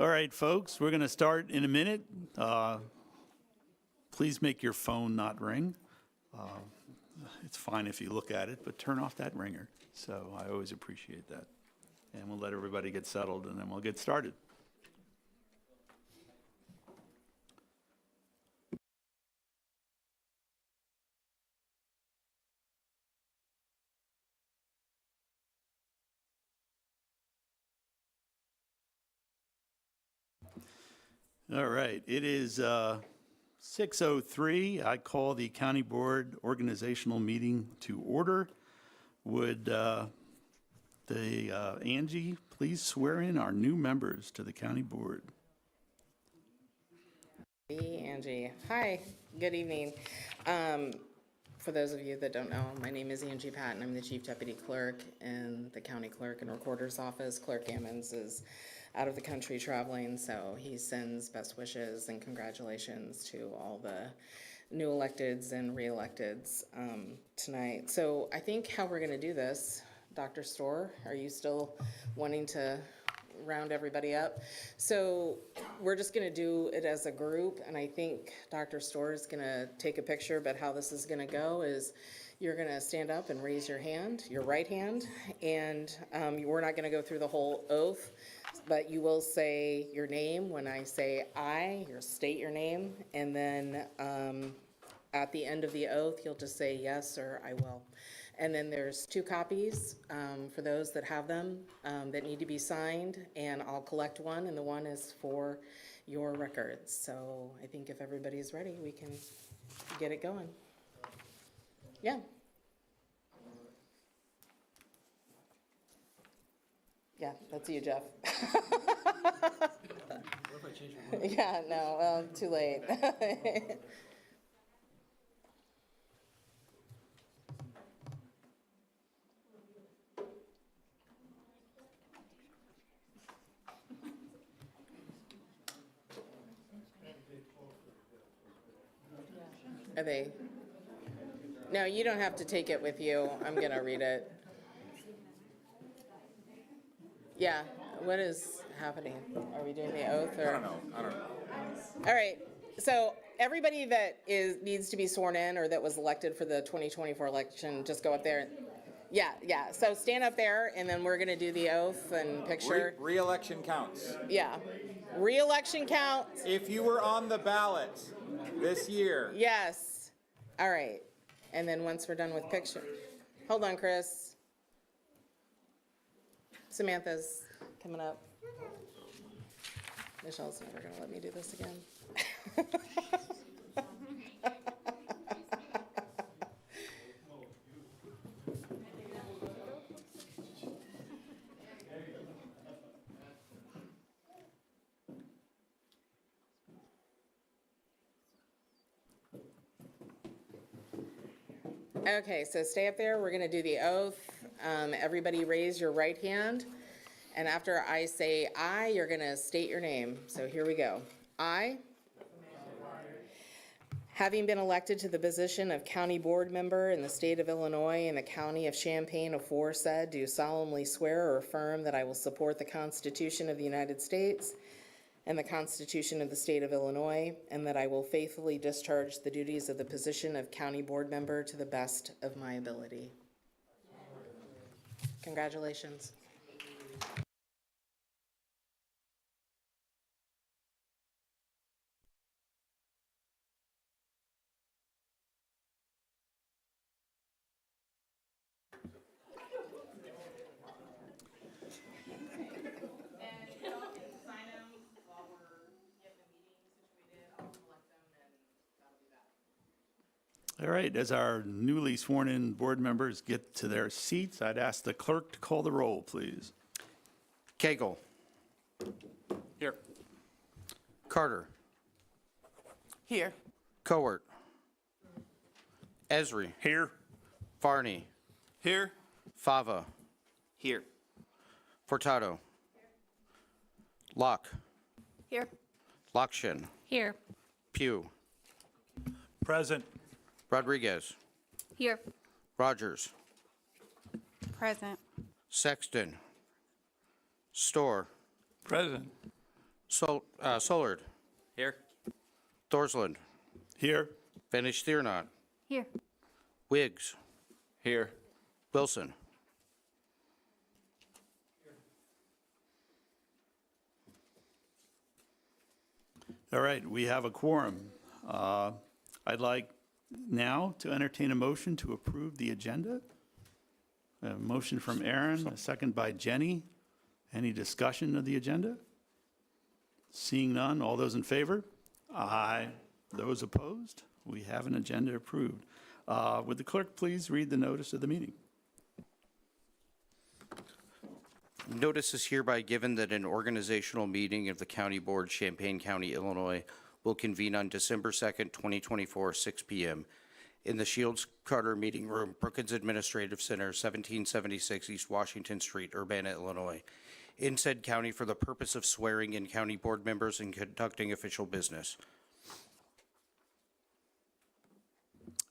All right, folks, we're going to start in a minute. Please make your phone not ring. It's fine if you look at it, but turn off that ringer. So I always appreciate that. And we'll let everybody get settled, and then we'll get started. All right, it is 6:03. I call the County Board organizational meeting to order. Would Angie please swear in our new members to the County Board? Angie. Hi, good evening. For those of you that don't know, my name is Angie Patton. I'm the Chief Deputy Clerk in the County Clerk and Recorder's Office. Clerk Ammons is out of the country traveling, so he sends best wishes and congratulations to all the new electeds and re-electeds tonight. So I think how we're going to do this, Dr. Storr, are you still wanting to round everybody up? So we're just going to do it as a group, and I think Dr. Storr is going to take a picture, but how this is going to go is you're going to stand up and raise your hand, your right hand, and we're not going to go through the whole oath, but you will say your name. When I say I, you'll state your name, and then at the end of the oath, you'll just say yes or I will. And then there's 2 copies for those that have them that need to be signed, and I'll collect one, and the one is for your records. So I think if everybody's ready, we can get it going. Yeah. Yeah, that's you, Jeff. Yeah, no, well, too late. Are they? No, you don't have to take it with you. I'm going to read it. Yeah, what is happening? Are we doing the oath or? I don't know. All right, so everybody that needs to be sworn in or that was elected for the 2024 election, just go up there. Yeah, so stand up there and then we're going to do the oath and picture. Re-election counts. Yeah, re-election counts. If you were on the ballot this year. Yes, all right. And then once we're done with picture, hold on, Chris. Samantha's coming up. Michelle's never going to let me do this again. Okay, so stay up there. We're going to do the oath. Everybody raise your right hand. And after I say I, you're going to state your name. So here we go. I, having been elected to the position of County Board Member in the state of Illinois and the County of Champaign aforesaid, do solemnly swear or affirm that I will support the Constitution of the United States and the Constitution of the State of Illinois, and that I will faithfully discharge the duties of the position of County Board Member to the best of my ability. Congratulations. All right, as our newly sworn-in board members get to their seats, I'd ask the clerk to call the roll, please. Cagle. Here. Carter. Here. Cowart. Esri. Here. Varney. Here. Fava. Here. Furtado. Locke. Here. Lockshin. Here. Pugh. Present. Rodriguez. Here. Rogers. Present. Sexton. Storr. Present. Solard. Here. Thorsland. Here. Vanish Thiernaut. Here. Wiggs. Here. Wilson. All right, we have a quorum. I'd like now to entertain a motion to approve the agenda. A motion from Aaron, a second by Jenny. Any discussion of the agenda? Seeing none, all those in favor? Aye. Those opposed? We have an agenda approved. Would the clerk please read the notice of the meeting? Notice is hereby given that an organizational meeting of the County Board, Champaign County, Illinois, will convene on December 2nd, 2024, 6 p.m. in the Shields Carter Meeting Room, Brookings Administrative Center, 1776 East Washington Street, Urbana, Illinois, in said county for the purpose of swearing in county board members and conducting official business.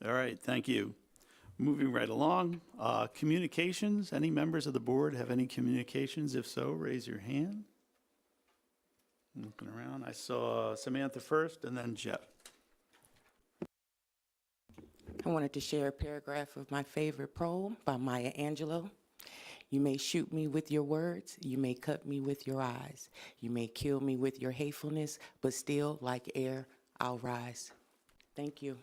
All right, thank you. Moving right along, communications. Any members of the board have any communications? If so, raise your hand. Looking around, I saw Samantha first and then Jeff. I wanted to share a paragraph of my favorite poem by Maya Angelou. You may shoot me with your words, you may cut me with your eyes, you may kill me with your hatefulness, but still, like air, I'll rise. Thank you.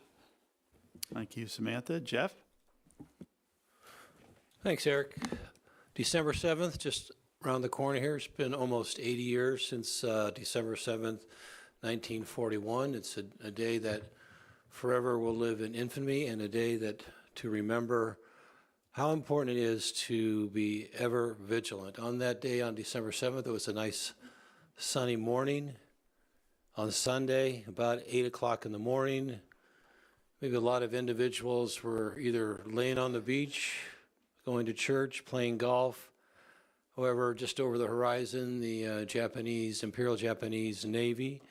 Thank you, Samantha. Jeff? Thanks, Eric. December 7th, just around the corner here. It's been almost 80 years since December 7th, 1941. It's a day that forever will live in infamy, and a day that to remember how important it is to be ever vigilant. On that day, on December 7th, it was a nice sunny morning. On Sunday, about 8 o'clock in the morning, maybe a lot of individuals were either laying on the beach, going to church, playing golf. However, just over the horizon, the Imperial Japanese Navy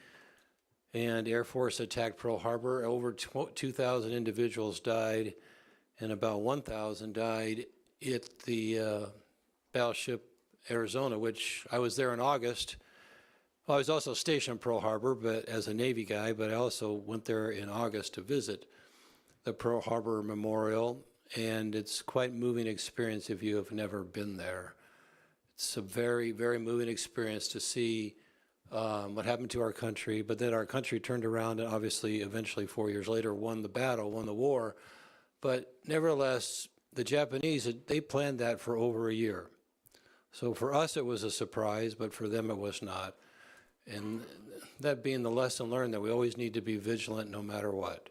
and Air Force attacked Pearl Harbor. Over 2,000 individuals died, and about 1,000 died at the battleship Arizona, which I was there in August. Well, I was also stationed in Pearl Harbor, but as a Navy guy, but I also went there in August to visit the Pearl Harbor Memorial, and it's quite a moving experience if you have never been there. It's a very, very moving experience to see what happened to our country, but then our country turned around and obviously eventually 4 years later won the battle, won the war. But nevertheless, the Japanese, they planned that for over a year. So for us it was a surprise, but for them it was not. And that being the lesson learned, that we always need to be vigilant no matter what.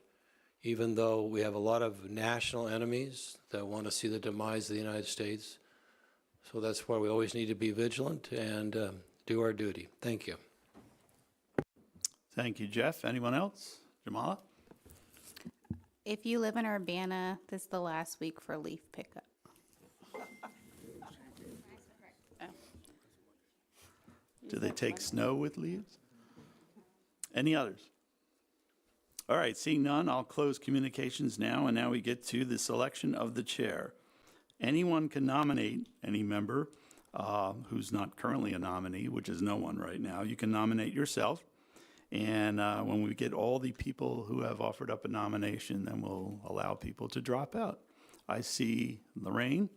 Even though we have a lot of national enemies that want to see the demise of the United States. So that's why we always need to be vigilant and do our duty. Thank you. Thank you, Jeff. Anyone else? Jamala? If you live in Urbana, this is the last week for leaf pickup. Do they take snow with leaves? Any others? All right, seeing none, I'll close communications now, and now we get to the selection of the chair. Anyone can nominate any member who's not currently a nominee, which is no one right now. You can nominate yourself, and when we get all the people who have offered up a nomination, then we'll allow people to drop out. I see Lorraine.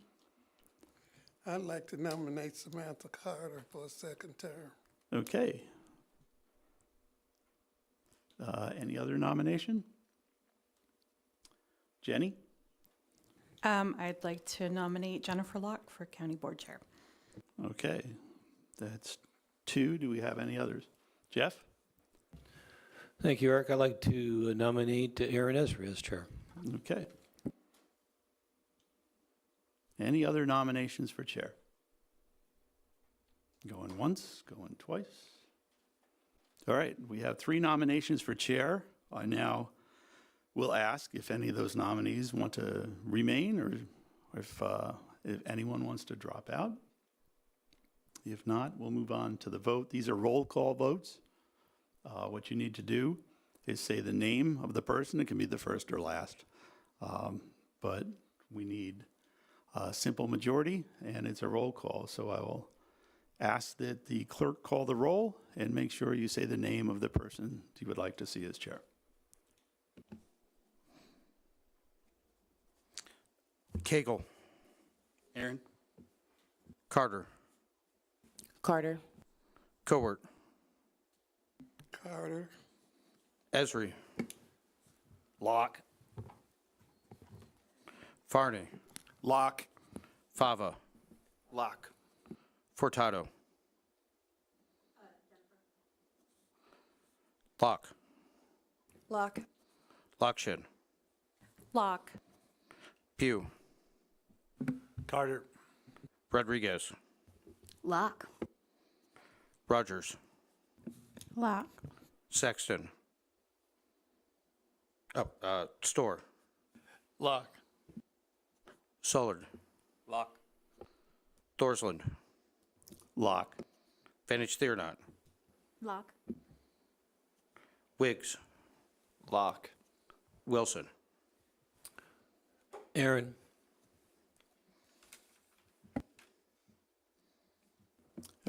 I'd like to nominate Samantha Carter for a second term. Okay. Any other nomination? Jenny? I'd like to nominate Jennifer Locke for County Board Chair. Okay, that's two. Do we have any others? Jeff? Thank you, Eric. I'd like to nominate Aaron Esri as chair. Okay. Any other nominations for chair? Going once, going twice. All right, we have 3 nominations for chair. I now will ask if any of those nominees want to remain or if anyone wants to drop out. If not, we'll move on to the vote. These are roll call votes. What you need to do is say the name of the person. It can be the first or last, but we need a simple majority, and it's a roll call. So I will ask that the clerk call the roll and make sure you say the name of the person you would like to see as chair. Cagle. Aaron. Carter. Carter. Cowart. Carter. Esri. Locke. Farney. Locke. Fava. Locke. Furtado. Locke. Lock. Lockshin. Lock. Pugh. Carter. Rodriguez. Lock. Rogers. Lock. Sexton. Store. Locke. Sollard. Locke. Thorsland. Lock. Vantage Theornot. Lock. Wiggs. Locke. Wilson. Aaron.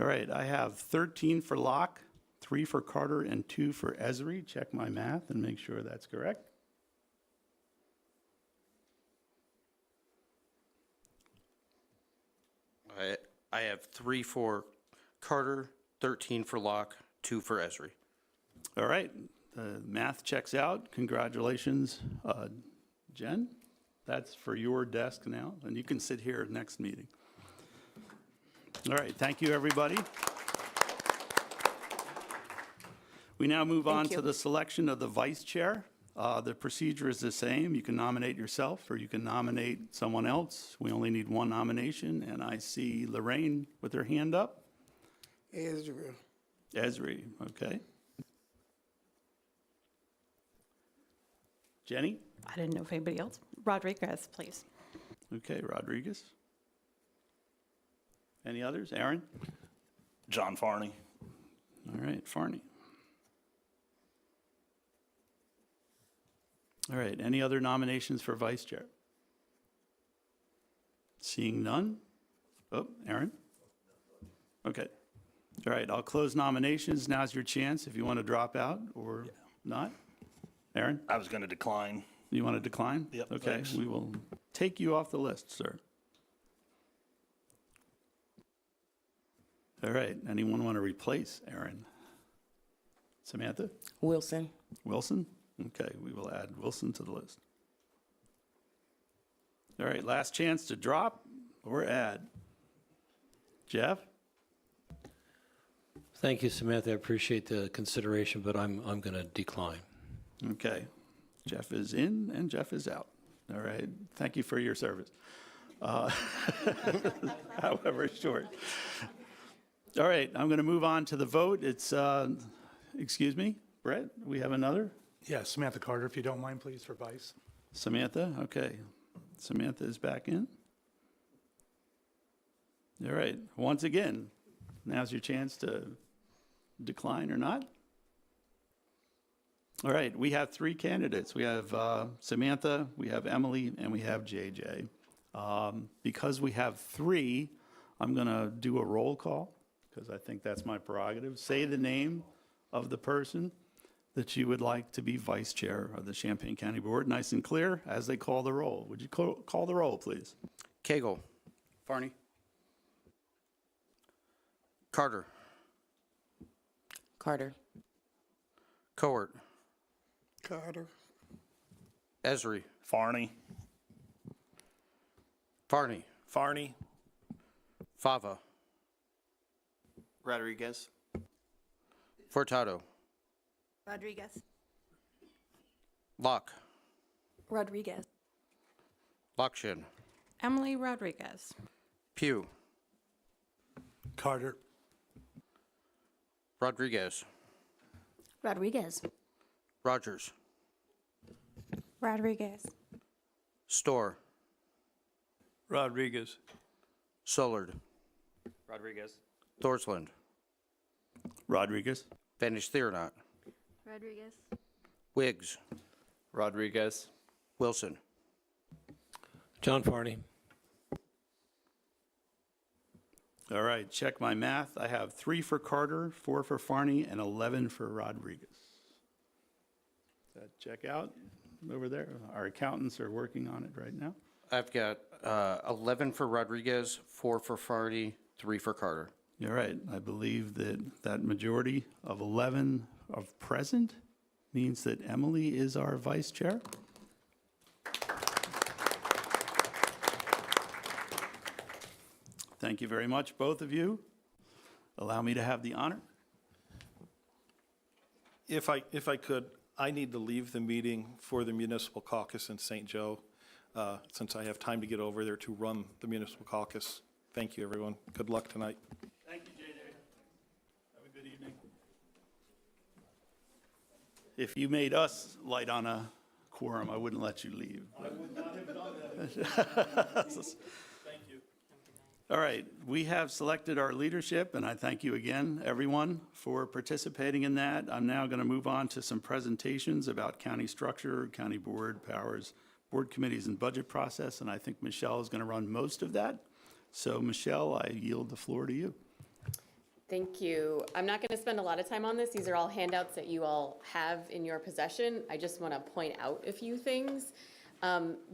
All right, I have 13 for Locke, 3 for Carter, and 2 for Esri. Check my math and make sure that's correct. I have 3 for Carter, 13 for Locke, 2 for Esri. All right, the math checks out. Congratulations, Jen. That's for your desk now, and you can sit here next meeting. All right, thank you, everybody. We now move on Thank to you. the selection of the vice chair. The procedure is the same. You can nominate yourself, or you can nominate someone else. We only need one nomination, and I see Lorraine with her hand up. Israel. Esri, okay. Jenny? I didn't know if anybody else. Rodriguez, please. Okay, Rodriguez. Any others? Aaron? John Farney. All right, Farney. All right, any other nominations for vice chair? Seeing none? Oh, Aaron? Okay. All right, I'll close nominations. Now's your chance if you want to drop out or not. Aaron, I was going to decline. you want to decline? Yep, Okay, thanks. we will take you off the list, sir. All right, anyone want to replace Aaron? Samantha? Wilson. Wilson? Okay, we will add Wilson to the list. All right, last chance to drop or add. Jeff? Thank you, Samantha. I appreciate the consideration, but I'm going to decline. Okay, Jeff is in and Jeff is out. All right, thank you for your service. However short. All right, I'm going to move on to the vote. It's, excuse me, Brett, we have another? Yeah, Samantha Carter, if you don't mind, please, for vice. Samantha, okay. Samantha is back in. All right, once again, now's your chance to decline or not. All right, we have 3 candidates. We have Samantha, we have Emily, and we have JJ. Because we have 3, I'm going to do a roll call because I think that's my prerogative. Say the name of the person that you would like to be vice chair of the Champaign County Board, nice and clear, as they call the roll. Would you call the roll, please? Cagle. Farney. Carter. Carter. Cowart. Carter. Esri. Farney. Farney. Farney. Fava. Rodriguez. Furtado. Rodriguez. Locke. Rodriguez. Lockshin. Emily Rodriguez. Pugh. Carter. Rodriguez. Rodriguez. Rogers. Rodriguez. Store. Rodriguez. Sollard. Rodriguez. Thorsland. Rodriguez? Vantage Theornot. Rodriguez. Wiggs. Rodriguez. Wilson. John Farney. All right, check my math. I have 3 for Carter, 4 for Farney, and 11 for Rodriguez. Does that check out over there? Our accountants are working on it right now. I've got 11 for Rodriguez, 4 for Farney, 3 for Carter. You're right. I believe that that majority of 11 of present means that Emily is our vice chair. Thank you very much, both of you. Allow me to have the honor. If I could, I need to leave the meeting for the municipal caucus in St. Joe, since I have time to get over there to run the municipal caucus. Thank you, everyone. Good luck tonight. Thank you, JJ. Have a good evening. If you made us light on a quorum, I wouldn't let you leave. I would not have done that. Thank you. All right, we have selected our leadership, and I thank you again, everyone, for participating in that. I'm now going to move on to some presentations about county structure, county board powers, board committees, and budget process, and I think Michelle is going to run most of that. So, Michelle, I yield the floor to you. Thank you. I'm not going to spend a lot of time on this. These are all handouts that you all have in your possession. I just want to point out a few things.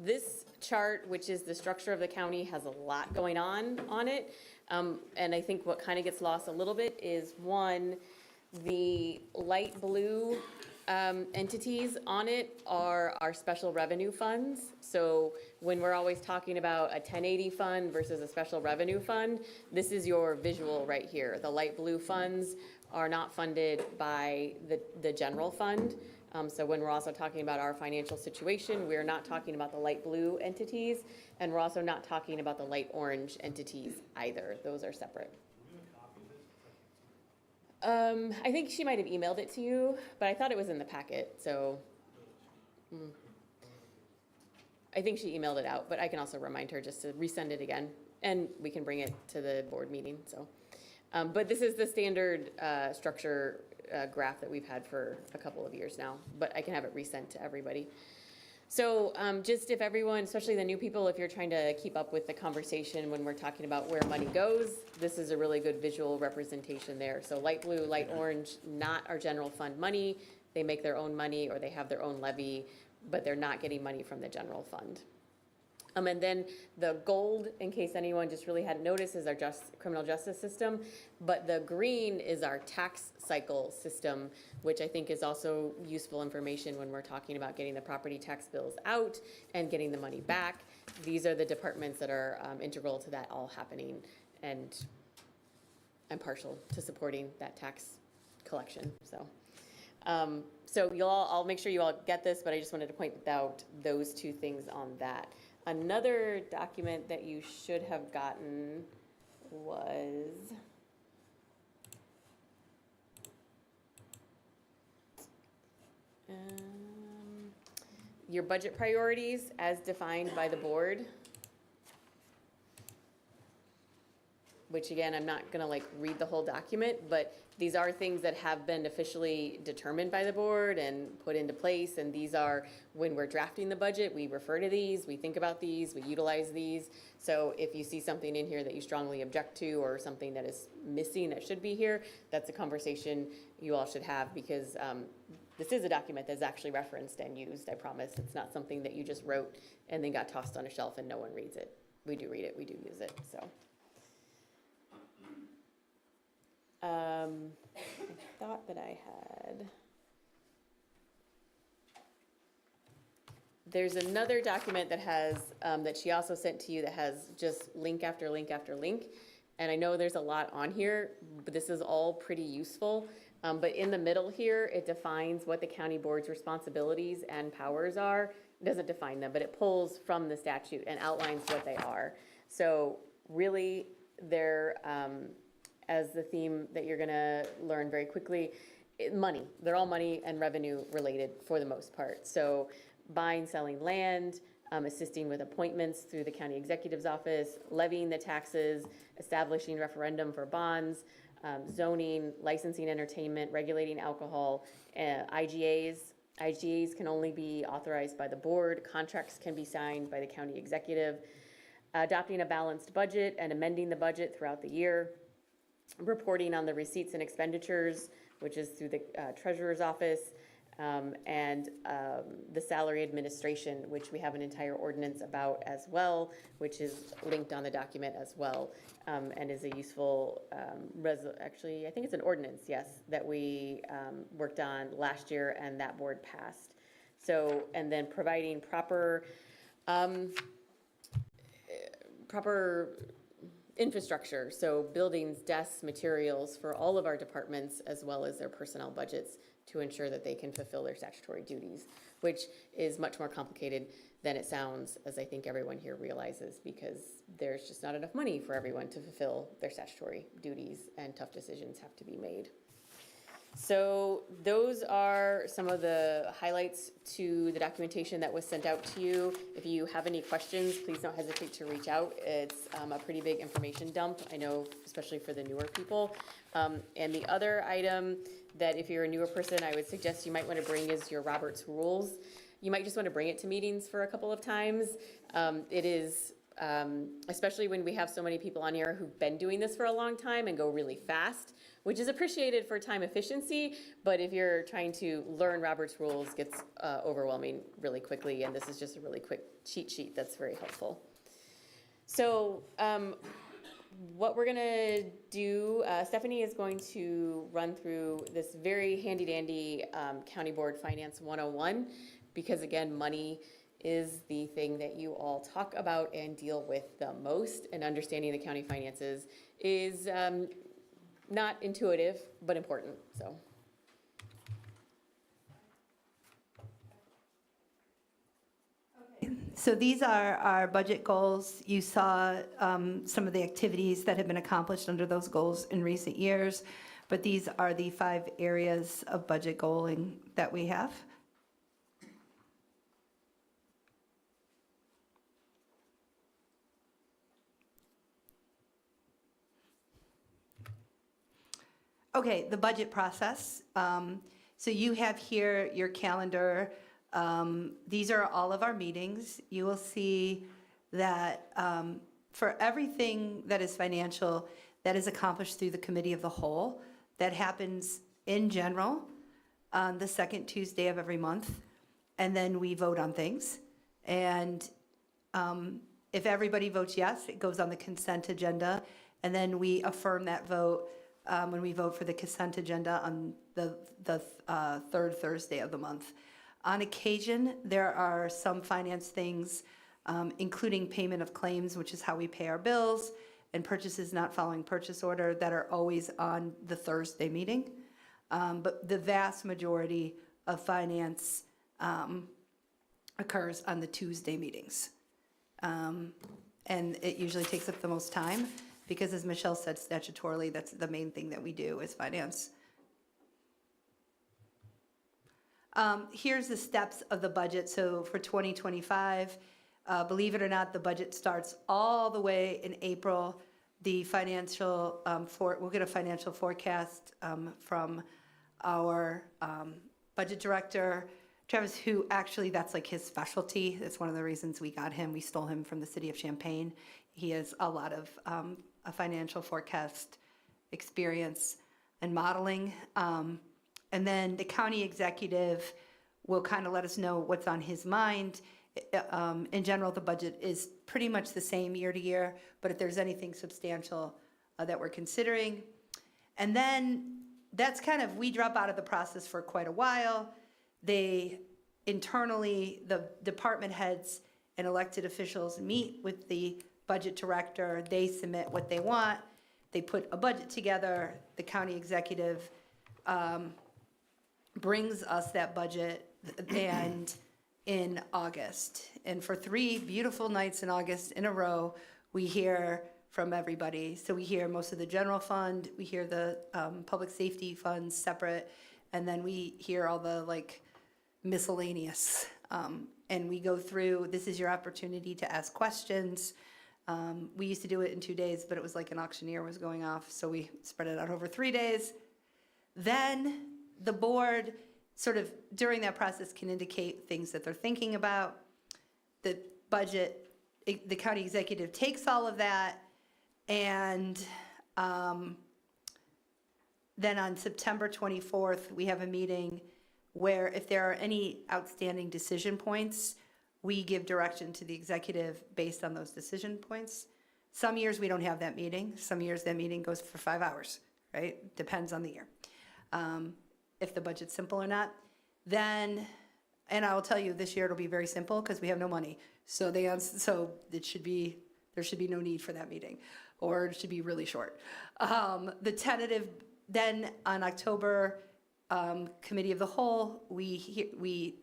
This chart, which is the structure of the county, has a lot going on it. And I think what kind of gets lost a little bit is, one, the light blue entities on it are our special revenue funds. So when we're always talking about a 1080 fund versus a special revenue fund, this is your visual right here. The light blue funds are not funded by the general fund. So when we're also talking about our financial situation, we're not talking about the light blue entities, and we're also not talking about the light orange entities either. Those are separate. I think she might have emailed it to you, but I thought it was in the packet, so. I think she emailed it out, but I can also remind her just to resend it again, and we can bring it to the board meeting, so. But this is the standard structure graph that we've had for a couple of years now, but I can have it resent to everybody. So just if everyone, especially the new people, if you're trying to keep up with the conversation when we're talking about where money goes, this is a really good visual representation there. So light blue, light orange, not our general fund money. They make their own money or they have their own levy, but they're not getting money from the general fund. And then the gold, in case anyone just really hadn't noticed, is our criminal justice system. But the green is our tax cycle system, which I think is also useful information when we're talking about getting the property tax bills out and getting the money back. These are the departments that are integral to that all happening, and I'm partial to supporting that tax collection. So, I'll make sure you all get this, but I just wanted to point out those two things on that. Another document that you should have gotten was your budget priorities as defined by the board. Which again, I'm not gonna read the whole document, but these are things that have been officially determined by the board and put into place. And these are, when we're drafting the budget, we refer to these, we think about these, we utilize these. So if you see something in here that you strongly object to or something that is missing that should be here, that's a conversation you all should have, because this is a document that's actually referenced and used, I promise. It's not something that you just wrote and then got tossed on a shelf and no one reads it. We do read it, we do use it, so. I thought that I had. There's another document that has, that she also sent to you that has just link after link after link. And I know there's a lot on here, but this is all pretty useful. But in the middle here, it defines what the county board's responsibilities and powers are. It doesn't define them, but it pulls from the statute and outlines what they are. So really, they're, as the theme that you're gonna learn very quickly, money. They're all money and revenue related for the most part. So buying, selling land, assisting with appointments through the county executive's office, levying the taxes, establishing referendum for bonds, zoning, licensing entertainment, regulating alcohol, IGAs. IGAs can only be authorized by the board. Contracts can be signed by the county executive. adopting a balanced budget and amending the budget throughout the year, reporting on the receipts and expenditures, which is through the treasurer's office, and the salary administration, which we have an entire ordinance about as well, which is linked on the document as well, and is a useful, actually, I think it's an ordinance, yes, that we worked on last year and that board passed. So, and then providing proper infrastructure, so buildings, desks, materials for all of our departments, as well as their personnel budgets, to ensure that they can fulfill their statutory duties, which is much more complicated than it sounds, as I think everyone here realizes, because there's just not enough money for everyone to fulfill their statutory duties, and tough decisions have to be made. So those are some of the highlights to the documentation that was sent out to you. If you have any questions, please don't hesitate to reach out. It's a pretty big information dump, I know, especially for the newer people. And the other item that if you're a newer person, I would suggest you might want to bring is your Robert's Rules. You might just want to bring it to meetings for a couple of times. It is, especially when we have so many people on here who've been doing this for a long time and go really fast, which is appreciated for time efficiency, but if you're trying to learn Robert's Rules, it gets overwhelming really quickly, and this is just a really quick cheat sheet that's very helpful. So what we're gonna do, Stephanie is going to run through this very handy-dandy County Board Finance 101, because again, money is the thing that you all talk about and deal with the most, and understanding the county finances is not intuitive, but important, so. So these are our budget goals. You saw some of the activities that have been accomplished under those goals in recent years, but these are the 5 areas of budget goaling that we have. Okay, the budget process. So you have here your calendar. These are all of our meetings. You will see that for everything that is financial, that is accomplished through the Committee of the Whole. That happens in general on the second Tuesday of every month. And then we vote on things. And if everybody votes yes, it goes on the consent agenda. And then we affirm that vote when we vote for the consent agenda on the third Thursday of the month. On occasion, there are some finance things, including payment of claims, which is how we pay our bills, and purchases not following purchase order, that are always on the Thursday meeting. But the vast majority of finance occurs on the Tuesday meetings. And it usually takes up the most time, because as Michelle said, statutorily, that's the main thing that we do is finance. Here's the steps of the budget. So for 2025, believe it or not, the budget starts all the way in April. The financial, we'll get a financial forecast from our budget director, Travis, who actually, that's like his specialty. That's one of the reasons we got him. We stole him from the city of Champaign. He has a lot of a financial forecast experience and modeling. And then the county executive will kind of let us know what's on his mind. In general, the budget is pretty much the same year to year, but if there's anything substantial that we're considering. And then that's kind of, we drop out of the process for quite a while. They internally, the department heads and elected officials meet with the budget director. They submit what they want. They put a budget together. The county executive brings us that budget and in August. And for 3 beautiful nights in August in a row, we hear from everybody. So we hear most of the general fund, we hear the public safety funds separate, and then we hear all the like miscellaneous. And we go through, this is your opportunity to ask questions. We used to do it in 2 days, but it was like an auctioneer was going off, so we spread it out over 3 days. Then the board sort of during that process can indicate things that they're thinking about. The budget the county executive takes all of that, and then on September 24th, we have a meeting where if there are any outstanding decision points, we give direction to the executive based on those decision points. Some years we don't have that meeting. Some years that meeting goes for 5 hours, right? Depends on the year. If the budget's simple or not. Then, and I will tell you, this year it'll be very simple because we have no money. So there should be no need for that meeting, or it should be really short. The tentative, then on October, Committee of the Whole, we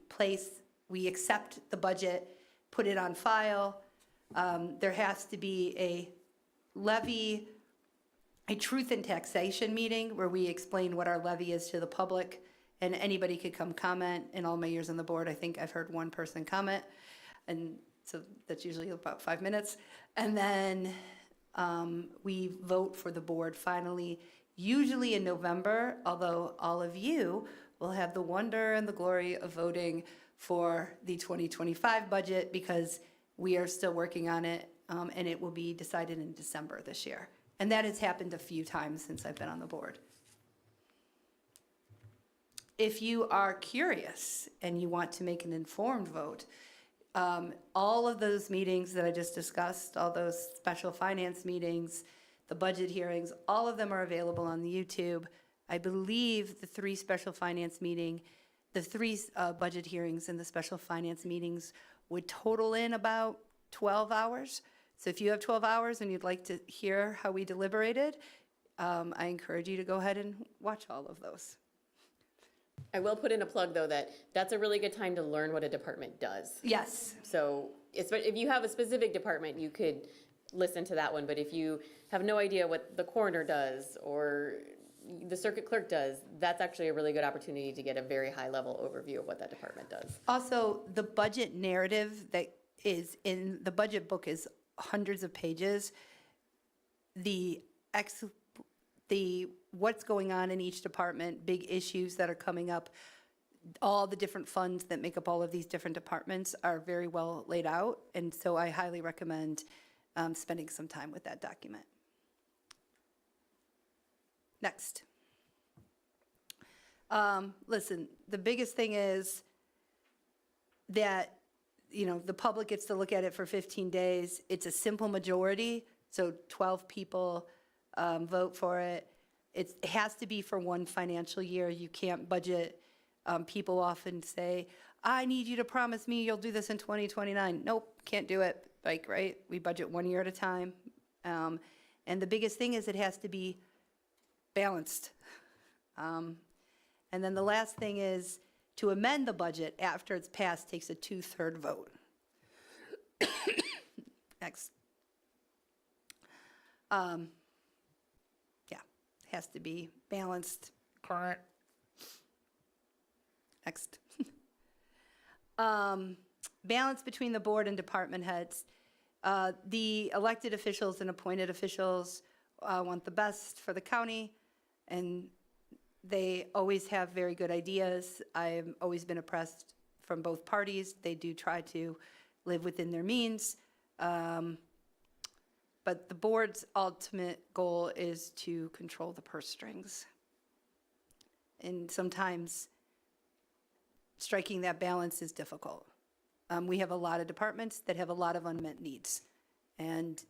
accept the budget, put it on file. There has to be a truth and taxation meeting where we explain what our levy is to the public, and anybody could come comment. In all my years on the board, I think I've heard one person comment, and so that's usually about 5 minutes. And then we vote for the board finally, usually in November, although all of you will have the wonder and the glory of voting for the 2025 budget because we are still working on it, and it will be decided in December this year. And that has happened a few times since I've been on the board. If you are curious and you want to make an informed vote, all of those meetings that I just discussed, all those special finance meetings, the budget hearings, all of them are available on the YouTube. I believe the 3 special finance meeting, the 3 budget hearings and the special finance meetings would total in about 12 hours. So if you have 12 hours and you'd like to hear how we deliberated, I encourage you to go ahead and watch all of those. I will put in a plug, though, that's a really good time to learn what a department does. Yes. So if you have a specific department, you could listen to that one. But if you have no idea what the coroner does or the circuit clerk does, that's actually a really good opportunity to get a very high-level overview of what that department does. Also, the budget narrative that is in the budget book is hundreds of pages. What's going on in each department, big issues that are coming up, all the different funds that make up all of these different departments are very well laid out. And so I highly recommend spending some time with that document. Next. Listen, the biggest thing is that, the public gets to look at it for 15 days. It's a simple majority, so 12 people vote for it. It has to be for one financial year. You can't budget. People often say, I need you to promise me you'll do this in 2029. Nope, can't do it. Right? We budget 1 year at a time. And the biggest thing is it has to be balanced. And then the last thing is to amend the budget after it's passed takes a 2/3 vote. Next. Has to be balanced. Current. Next. Balance between the board and department heads. The elected officials and appointed officials want the best for the county, and they always have very good ideas. I've always been impressed from both parties. They do try to live within their means. But the board's ultimate goal is to control the purse strings. And sometimes striking that balance is difficult. We have a lot of departments that have a lot of unmet needs. And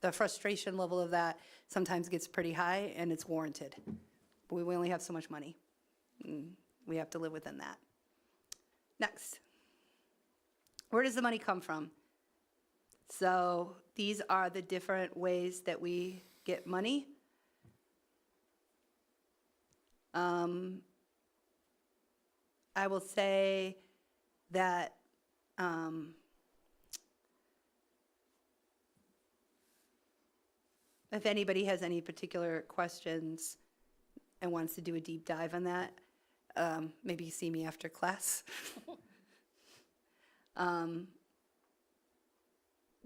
the frustration level of that sometimes gets pretty high, and it's warranted. But we only have so much money. We have to live within that. Next. Where does the money come from? So these are the different ways that we get money. I will say that if anybody has any particular questions and wants to do a deep dive on that, maybe see me after class.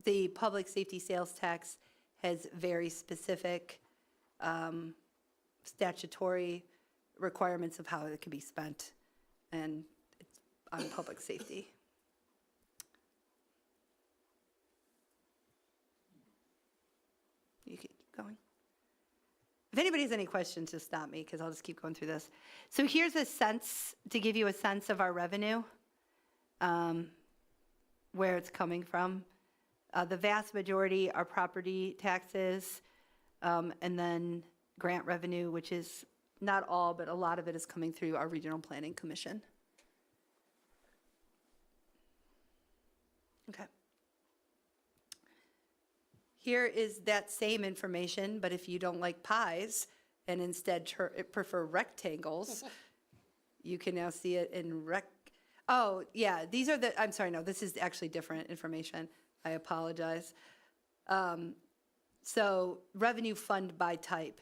The public safety sales tax has very specific statutory requirements of how it can be spent, and it's on public safety. if anybody has any questions, just stop me, because I'll just keep going through this. So here's a sense, to give you a sense of our revenue, where it's coming from. The vast majority are property taxes, and then grant revenue, which is not all, but a lot of it is coming through our Regional Planning Commission. Okay. Here is that same information, but if you don't like pies and instead prefer rectangles, you can now see it in oh, yeah, these are the, I'm sorry, no, this is actually different information. I apologize. So revenue fund by type.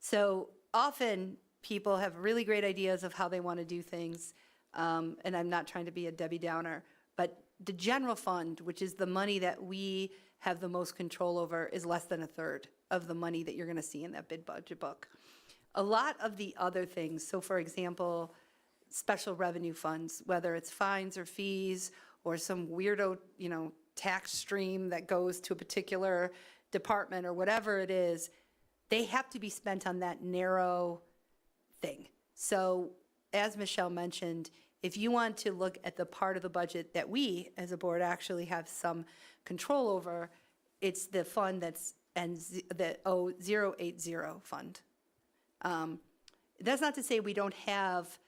So often people have really great ideas of how they want to do things, and I'm not trying to be a Debbie Downer, but the general fund, which is the money that we have the most control over, is less than a third of the money that you're going to see in that bid budget book. A lot of the other things, so for example, special revenue funds, whether it's fines or fees or some weirdo, tax stream that goes to a particular department or whatever it is, they have to be spent on that narrow thing. So as Michelle mentioned, if you want to look at the part of the budget that we as a board actually have some control over, it's the fund that's the 080 fund. That's not to say we don't have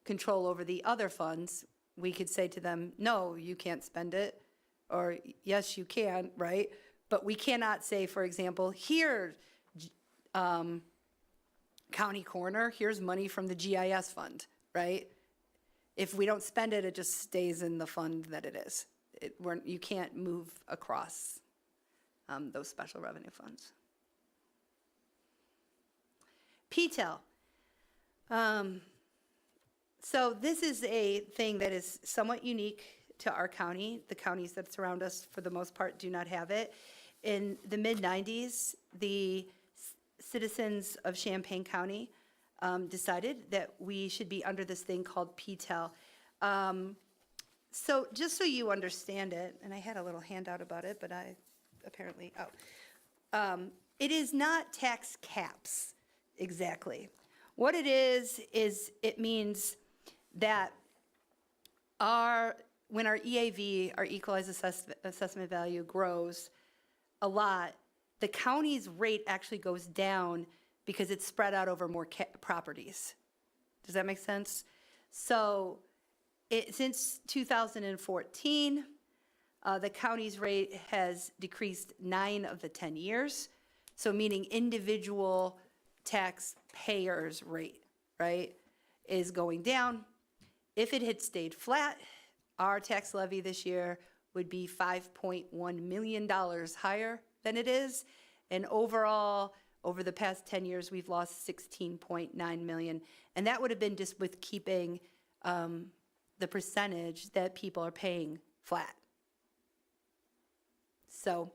control over the other funds. We could say to them, no, you can't spend it, or yes, you can, right? But we cannot say, for example, here, county coroner, here's money from the GIS fund, right? If we don't spend it, it just stays in the fund that it is. You can't move across those special revenue funds. PTEL. So this is a thing that is somewhat unique to our county. The counties that surround us, for the most part, do not have it. In the mid-90s, the citizens of Champaign County decided that we should be under this thing called PTEL. So just so you understand it, and I had a little handout about it, but I apparently, it is not tax caps exactly. What it is it means that when our EAV, our equalized assessment value, grows a lot, the county's rate actually goes down because it's spread out over more properties. Does that make sense? So since 2014, the county's rate has decreased 9 of the 10 years. So meaning individual taxpayers' rate, right, is going down. If it had stayed flat, our tax levy this year would be $5.1 million higher than it is. And overall, over the past 10 years, we've lost $16.9 million. And that would have been just with keeping the percentage that people are paying flat. So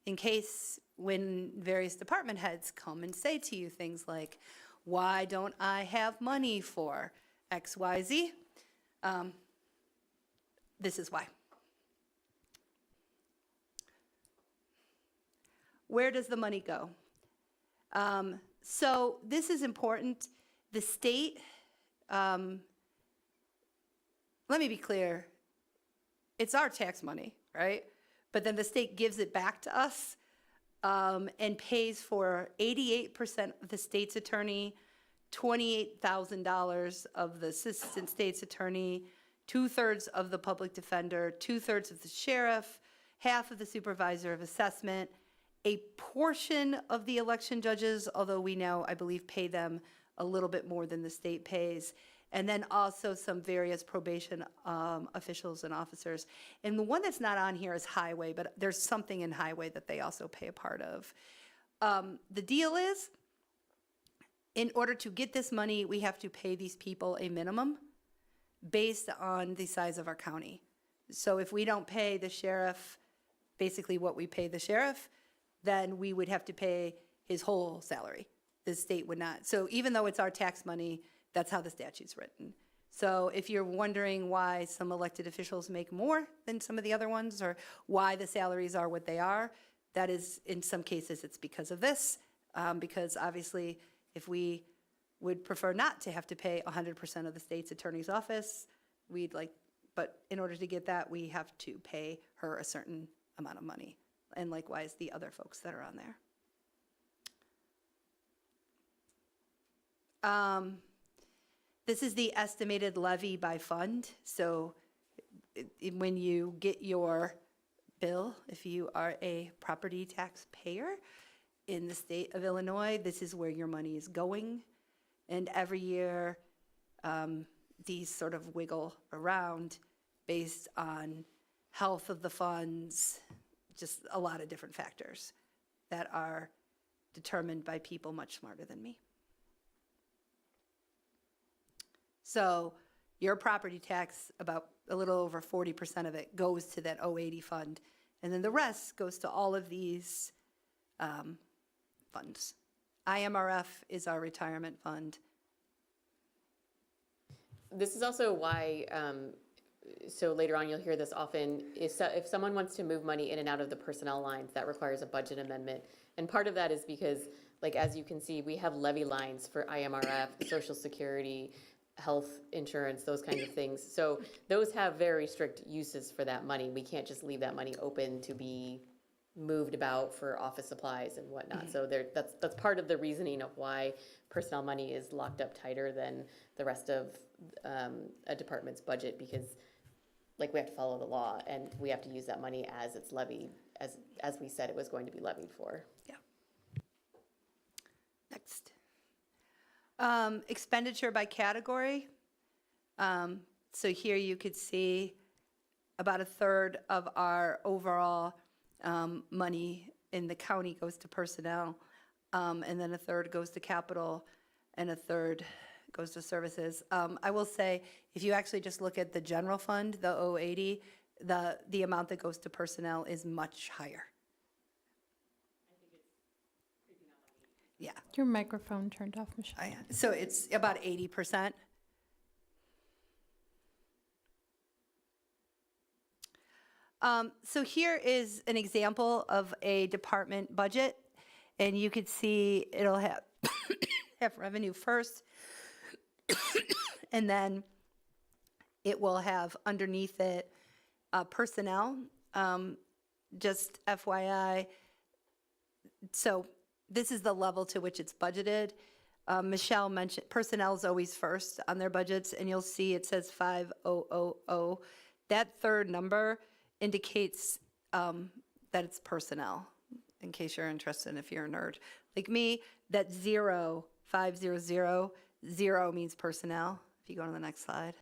in case when various department heads come and say to you things like, why don't I have money for XYZ? This is why. Where does the money go? So this is important. The state, let me be clear, it's our tax money, right? But then the state gives it back to us and pays for 88% of the state's attorney, $28,000 of the assistant state's attorney, 2/3 of the public defender, 2/3 of the sheriff, half of the supervisor of assessment, a portion of the election judges, although we now, I believe, pay them a little bit more than the state pays, and then also some various probation officials and officers. And the one that's not on here is highway, but there's something in highway that they also pay a part of. The deal is, in order to get this money, we have to pay these people a minimum based on the size of our county. So if we don't pay the sheriff basically what we pay the sheriff, then we would have to pay his whole salary. The state would not. So even though it's our tax money, that's how the statute's written. So if you're wondering why some elected officials make more than some of the other ones, or why the salaries are what they are, that is, in some cases, it's because of this. because obviously, if we would prefer not to have to pay 100% of the state's attorney's office, but in order to get that, we have to pay her a certain amount of money, and likewise the other folks that are on there. This is the estimated levy by fund. So when you get your bill, if you are a property tax payer in the state of Illinois, this is where your money is going. And every year, these sort of wiggle around based on health of the funds, just a lot of different factors that are determined by people much smarter than me. So your property tax, about a little over 40% of it goes to that 080 fund. And then the rest goes to all of these funds. IMRF is our retirement fund. This is also why, so later on you'll hear this often, if someone wants to move money in and out of the personnel lines, that requires a budget amendment. And part of that is because, like, as you can see, we have levy lines for IMRF, Social Security, health insurance, those kinds of things. So those have very strict uses for that money. We can't just leave that money open to be moved about for office supplies and whatnot. So that's part of the reasoning of why personnel money is locked up tighter than the rest of a department's budget, because like we have to follow the law and we have to use that money as it's levied, as we said it was going to be levied for. Yeah. Next. Expenditure by category. So here you could see about a third of our overall money in the county goes to personnel, and then a third goes to capital, and a third goes to services. I will say, if you actually just look at the general fund, the 080, the amount that goes to personnel is much higher. Yeah. Your microphone turned off, Michelle. So it's about 80%. So here is an example of a department budget, and you could see it'll have have revenue first, and then it will have underneath it personnel. Just FYI, so this is the level to which it's budgeted. Michelle mentioned personnel is always first on their budgets, and you'll see it says 5000. That third number indicates that it's personnel, in case you're interested, if you're a nerd. Like me, that 500 means personnel, if you go to the next slide.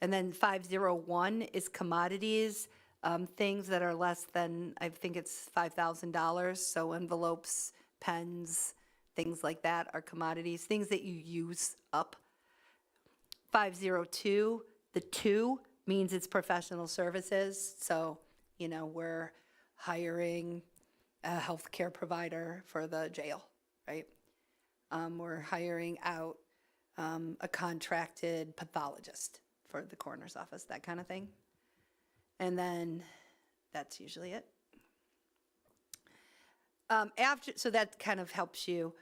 And then 501 is commodities, things that are less than, I think it's $5,000, so envelopes, pens, things like that are commodities, things that you use up. 502, the 2 means it's professional services, so, you know, we're hiring a healthcare provider for the jail, right? We're hiring out a contracted pathologist for the coroner's office, that kind of thing. And then that's usually it. So that kind of helps you.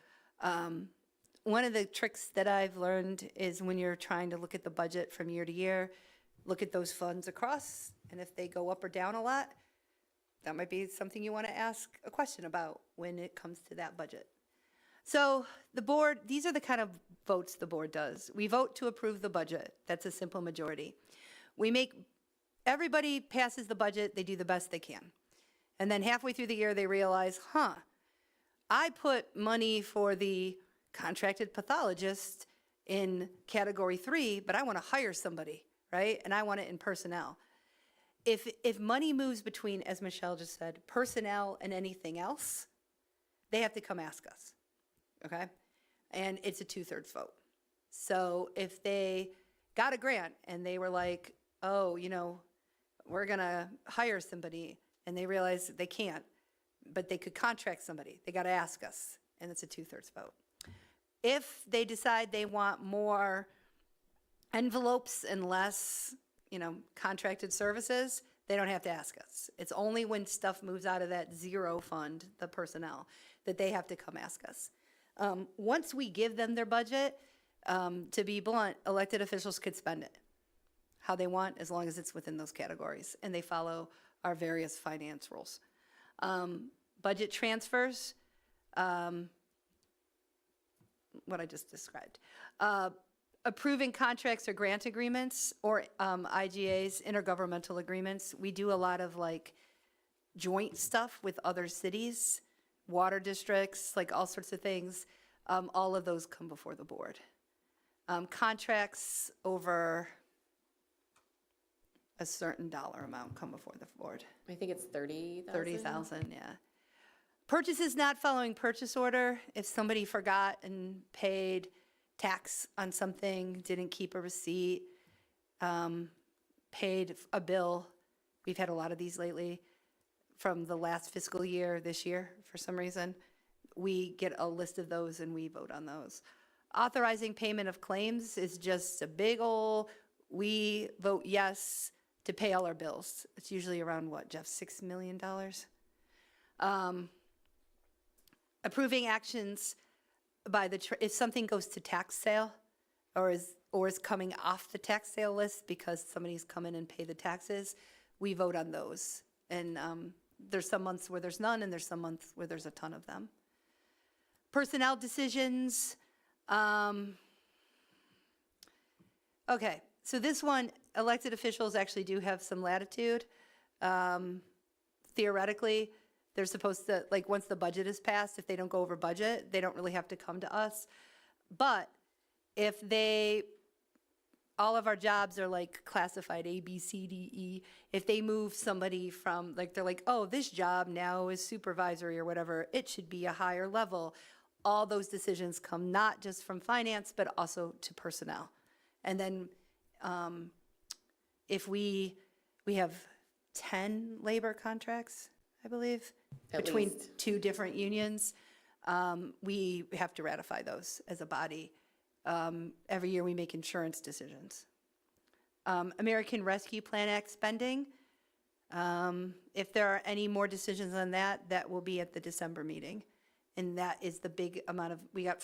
One of the tricks that I've learned is when you're trying to look at the budget from year to year, look at those funds across, and if they go up or down a lot, that might be something you want to ask a question about when it comes to that budget. So the board, these are the kind of votes the board does. We vote to approve the budget. That's a simple majority. Everybody passes the budget, they do the best they can. And then halfway through the year, they realize, I put money for the contracted pathologist in category 3, but I want to hire somebody, right? And I want it in personnel. If money moves between, as Michelle just said, personnel and anything else, they have to come ask us, okay? And it's a 2/3 vote. So if they got a grant and they were like, oh, you know, we're going to hire somebody, and they realize they can't, but they could contract somebody, they got to ask us, and it's a 2/3 vote. If they decide they want more envelopes and less, contracted services, they don't have to ask us. It's only when stuff moves out of that 0 fund, the personnel, that they have to come ask us. Once we give them their budget, to be blunt, elected officials could spend it how they want, as long as it's within those categories, and they follow our various finance rules. Budget transfers, what I just described. Approving contracts or grant agreements, or IGAs, intergovernmental agreements. We do a lot of like joint stuff with other cities, water districts, like all sorts of things. All of those come before the board. Contracts over a certain dollar amount come before the board. I think it's 30,000. 30,000, yeah. Purchases not following purchase order. If somebody forgot and paid tax on something, didn't keep a receipt, paid a bill. We've had a lot of these lately from the last fiscal year, this year, for some reason. We get a list of those and we vote on those. Authorizing payment of claims is just a big ol', we vote yes to pay all our bills. It's usually around what, Jeff, $6 million? Approving actions by the, if something goes to tax sale or is coming off the tax sale list because somebody's come in and pay the taxes, we vote on those. And there's some months where there's none and there's some months where there's a ton of them. Personnel decisions. Okay, so this one, elected officials actually do have some latitude. Theoretically, they're supposed to, like, once the budget is passed, if they don't go over budget, they don't really have to come to us. But if all of our jobs are like classified A, B, C, D, E, if they move somebody from, like, they're like, oh, this job now is supervisory or whatever, it should be a higher level. All those decisions come not just from finance, but also to personnel. And then if we have 10 labor contracts, I believe, At between least. 2 different unions, we have to ratify those as a body. Every year we make insurance decisions. American Rescue Plan Act spending, if there are any more decisions on that, that will be at the December meeting. And that is the big amount of, we got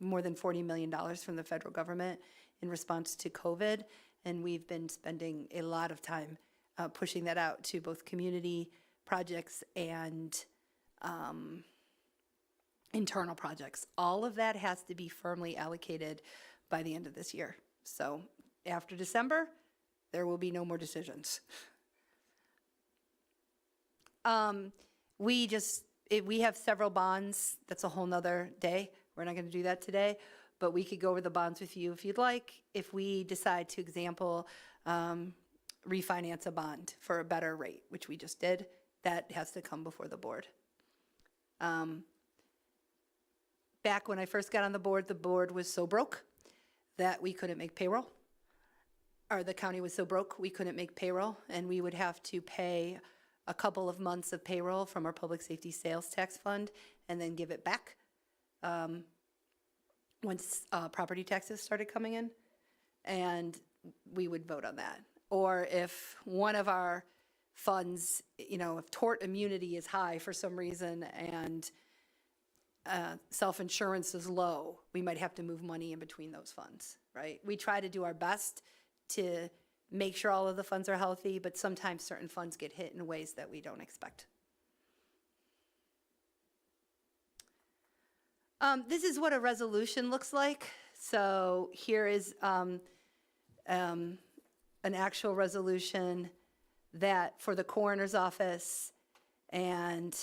more than $40 million from the federal government in response to COVID. And we've been spending a lot of time pushing that out to both community projects and internal projects. All of that has to be firmly allocated by the end of this year. So after December, there will be no more decisions. We have several bonds. That's a whole nother day. We're not going to do that today, but we could go over the bonds with you if you'd like. If we decide to, example, refinance a bond for a better rate, which we just did, that has to come before the board. Back when I first got on the board was so broke that we couldn't make payroll. Or the county was so broke, we couldn't make payroll, and we would have to pay a couple of months of payroll from our public safety sales tax fund and then give it back once property taxes started coming in, and we would vote on that. Or if one of our funds, if tort immunity is high for some reason and self-insurance is low, we might have to move money in between those funds, right? We try to do our best to make sure all of the funds are healthy, but sometimes certain funds get hit in ways that we don't expect. This is what a resolution looks like. So here is an actual resolution that for the coroner's office, and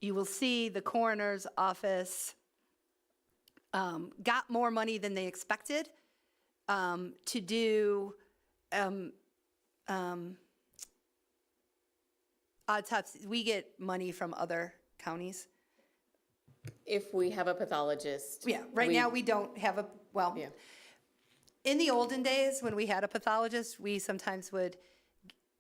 you will see the coroner's office got more money than they expected to do autopsies. We get money from other counties. If we have a pathologist. Yeah, right now we don't have a, well, Yeah. in the olden days when we had a pathologist, we sometimes would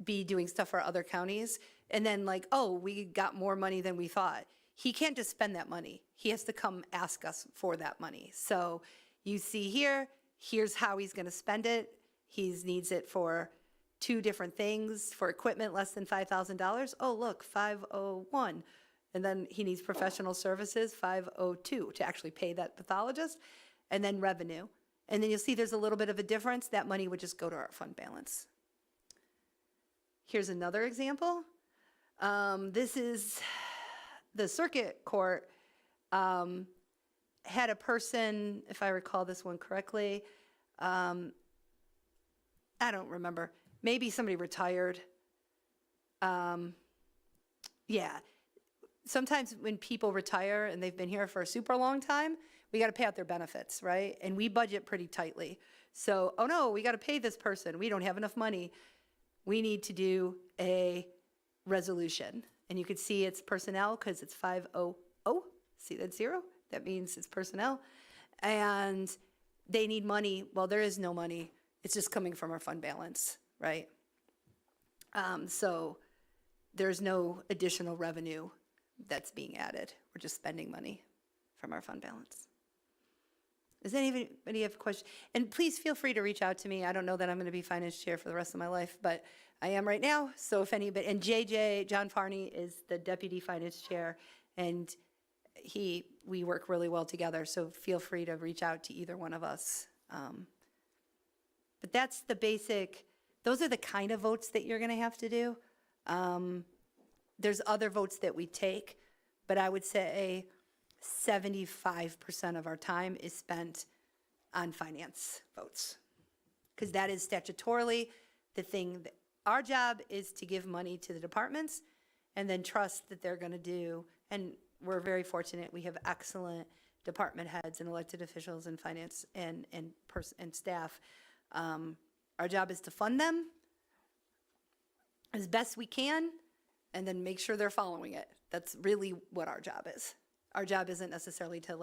be doing stuff for other counties and then like, oh, we got more money than we thought. He can't just spend that money. He has to come ask us for that money. So you see here, here's how he's going to spend it. He needs it for 2 different things. For equipment less than $5,000. Oh, look, 501. And then he needs professional services, 502, to actually pay that pathologist, and then revenue. And then you'll see there's a little bit of a difference. That money would just go to our fund balance. Here's another example. This is the circuit court had a person, if I recall this one correctly, I don't remember. Maybe somebody retired. Yeah. Sometimes when people retire and they've been here for a super long time, we got to pay out their benefits, right? And we budget pretty tightly. So, oh no, we got to pay this person. We don't have enough money. We need to do a resolution. And you can see it's personnel because it's 500. See that 0? That means it's personnel. And they need money. Well, there is no money. It's just coming from our fund balance, right? So there's no additional revenue that's being added. We're just spending money from our fund balance. Does anybody have a question? And please feel free to reach out to me. I don't know that I'm going to be finance chair for the rest of my life, but I am right now. So if anybody, and John Farney is the deputy finance chair, and we work really well together. So feel free to reach out to either one of us. But that's the basic, those are the kind of votes that you're going to have to do. There's other votes that we take, but I would say 75% of our time is spent on finance votes. Because that is statutorily the thing that our job is to give money to the departments and then trust that they're going to do. And we're very fortunate. We have excellent department heads and elected officials and finance and staff. Our job is to fund them as best we can and then make sure they're following it. That's really what our job is. Our job isn't necessarily to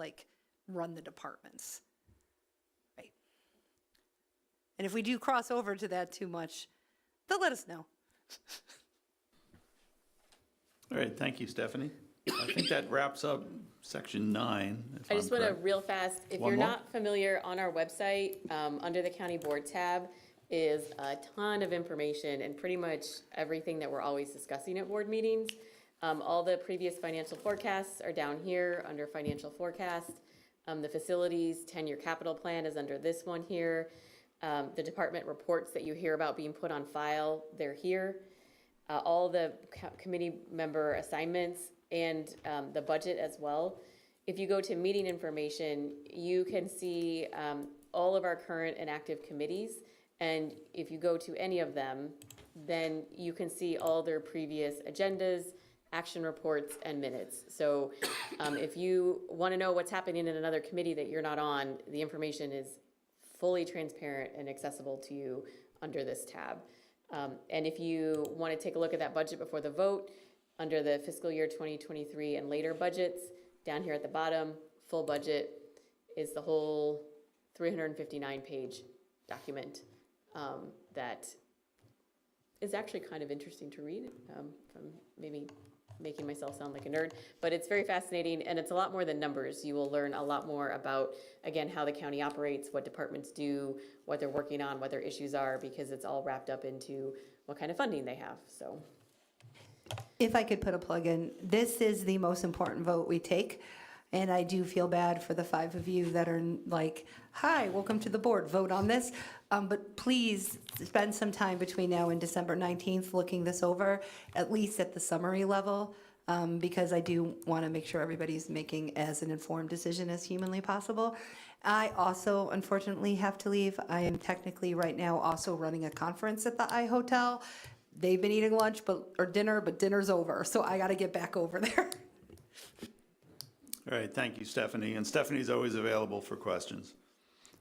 run the departments, right? And if we do cross over to that too much, they'll let us know. All right, thank you, Stephanie. I think that wraps up section 9. I just want to real fast, if One you're more? not familiar, on our website, under the county board tab is a ton of information and pretty much everything that we're always discussing at board meetings. All the previous financial forecasts are down here under financial forecast. The facilities 10-year capital plan is under this one here. The department reports that you hear about being put on file, they're here. All the committee member assignments and the budget as well. If you go to meeting information, you can see all of our current and active committees. And if you go to any of them, then you can see all their previous agendas, action reports, and minutes. So if you want to know what's happening in another committee that you're not on, the information is fully transparent and accessible to you under this tab. And if you want to take a look at that budget before the vote, under the fiscal year 2023 and later budgets, down here at the bottom, full budget is the whole 359-page document that is actually kind of interesting to read, from maybe making myself sound like a nerd, but it's very fascinating, and it's a lot more than numbers. You will learn a lot more about, again, how the county operates, what departments do, what they're working on, what their issues are, because it's all wrapped up into what kind of funding they have, so. If I could put a plug in, this is the most important vote we take. And I do feel bad for the 5 of you that are like, hi, welcome to the board, vote on this. But please spend some time between now and December 19th looking this over, at least at the summary level, because I do want to make sure everybody's making as an informed decision as humanly possible. I also, unfortunately, have to leave. I am technically right now also running a conference at the iHotel. They've been eating lunch or dinner, but dinner's over, so I got to get back over there. All right, thank you, Stephanie. And Stephanie's always available for questions.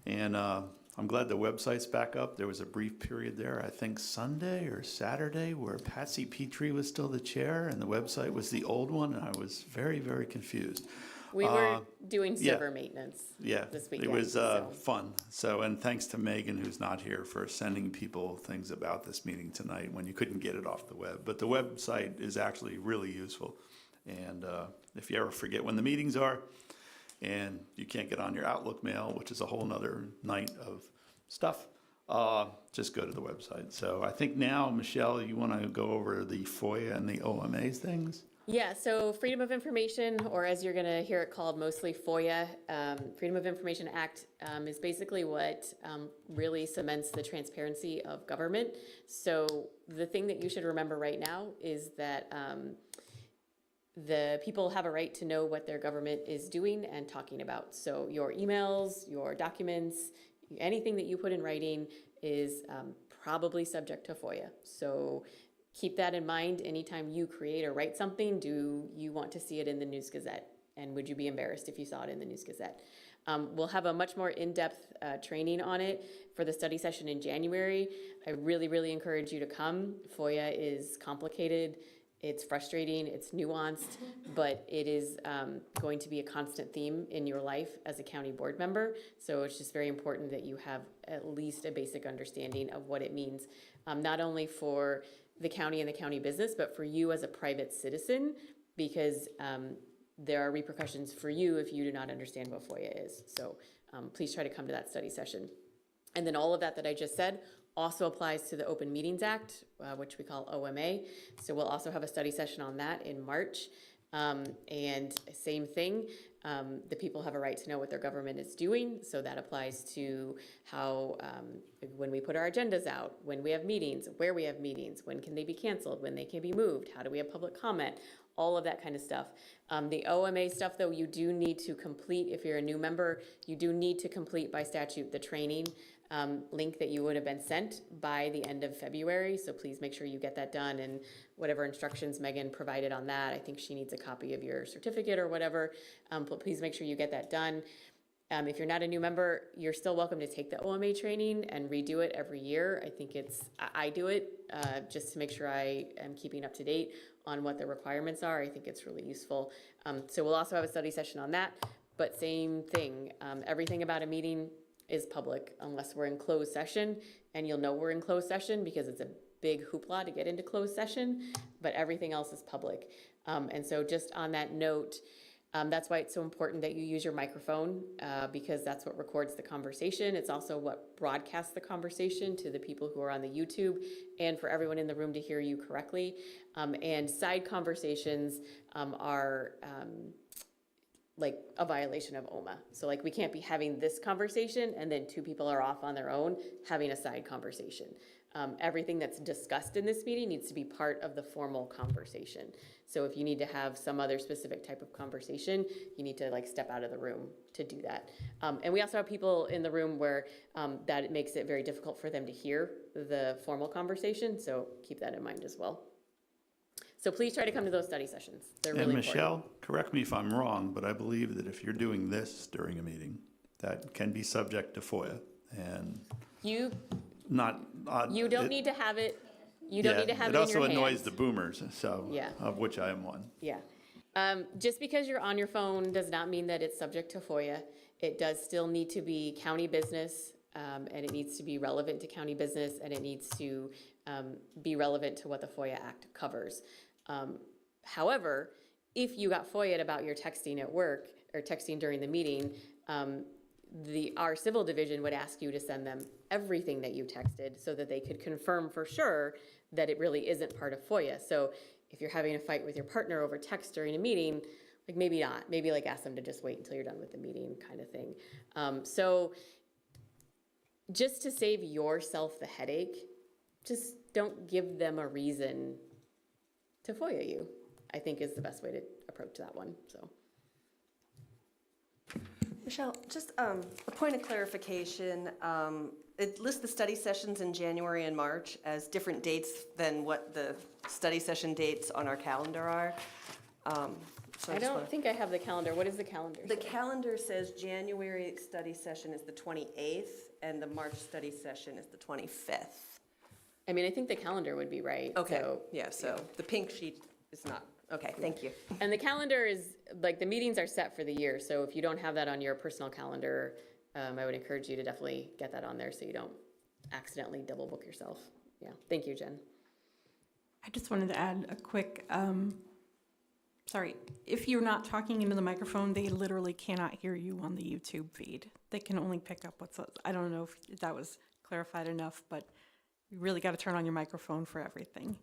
And I'm glad the website's back up. There was a brief period there, I think Sunday or Saturday, where Patsy Petrie was still the chair and the website was the old one, and I was very, very confused. We were doing server maintenance this weekend. It was so. fun. So, and thanks to Megan, who's not here, for sending people things about this meeting tonight when you couldn't get it off the web. But the website is actually really useful. And if you ever forget when the meetings are and you can't get on your Outlook mail, which is a whole nother night of stuff, just go to the website. So I think now, Michelle, you want to go over the FOIA and the OMA things? Yeah, so Freedom of Information, or as you're going to hear it called mostly FOIA, Freedom of Information Act is basically what really cements the transparency of government. So the thing that you should remember right now is that the people have a right to know what their government is doing and talking about. So your emails, your documents, anything that you put in writing is probably subject to FOIA. So keep that in mind anytime you create or write something. Do you want to see it in the News Gazette? And would you be embarrassed if you saw it in the News Gazette? We'll have a much more in-depth training on it for the study session in January. I really, really encourage you to come. FOIA is complicated. It's frustrating, it's nuanced, but it is going to be a constant theme in your life as a county board member. So it's just very important that you have at least a basic understanding of what it means, not only for the county and the county business, but for you as a private citizen, because there are repercussions for you if you do not understand what FOIA is. So please try to come to that study session. And then all of that I just said also applies to the Open Meetings Act, which we call OMA. So we'll also have a study session on that in March. And same thing, the people have a right to know what their government is doing. So that applies to how, when we put our agendas out, when we have meetings, where we have meetings, when can they be canceled, when they can be moved, how do we have public comment, all of that kind of stuff. The OMA stuff, though, you do need to complete, if you're a new member, you do need to complete by statute the training link that you would have been sent by the end of February. So please make sure you get that done, and whatever instructions Megan provided on that, I think she needs a copy of your certificate or whatever, but please make sure you get that done. If you're not a new member, you're still welcome to take the OMA training and redo it every year. I think I do it just to make sure I am keeping up to date on what the requirements are. I think it's really useful. So we'll also have a study session on that, but same thing, everything about a meeting is public unless we're in closed session, and you'll know we're in closed session because it's a big hoopla to get into closed session, but everything else is public. And so just on that note, that's why it's so important that you use your microphone because that's what records the conversation. It's also what broadcasts the conversation to the people who are on the YouTube and for everyone in the room to hear you correctly. And side conversations are like a violation of OMA. So like we can't be having this conversation and then two people are off on their own having a side conversation. Everything that's discussed in this meeting needs to be part of the formal conversation. So if you need to have some other specific type of conversation, you need to like step out of the room to do that. And we also have people in the room where that it makes it very difficult for them to hear the formal conversation. So keep that in mind as well. So please try to come to those study sessions. They're really And Michelle, important. correct me if I'm wrong, but I believe that if you're doing this during a meeting, that can be subject to FOIA and You you don't need to have it. You don't need to have it in your also annoys hands. the boomers, so, Yeah. of which I am one. Yeah. Just because you're on your phone does not mean that it's subject to FOIA. It does still need to be county business, and it needs to be relevant to county business, and it needs to be relevant to what the FOIA Act covers. However, if you got FOIA'd about your texting at work or texting during the meeting, our civil division would ask you to send them everything that you texted so that they could confirm for sure that it really isn't part of FOIA. So if you're having a fight with your partner over text during a meeting, like maybe not, maybe like ask them to just wait until you're done with the meeting kind of thing. So just to save yourself the headache, just don't give them a reason to FOIA you, I think is the best way to approach that one, so. Michelle, just a point of clarification. It lists the study sessions in January and March as different dates than what the study session dates on our calendar are. So I don't think I have the calendar. What is the calendar? The calendar says January study session is the 28th and the March study session is the 25th. I mean, I think the calendar would be right. Okay, So, yeah, so the pink sheet is not. Okay, thank you. and the calendar is, like, the meetings are set for the year, so if you don't have that on your personal calendar, I would encourage you to definitely get that on there so you don't accidentally double book yourself. Yeah, thank you, Jen. I just wanted to add a quick, sorry, if you're not talking into the microphone, they literally cannot hear you on the YouTube feed. They can only pick up what's, I don't know if that was clarified enough, but you really got to turn on your microphone for everything.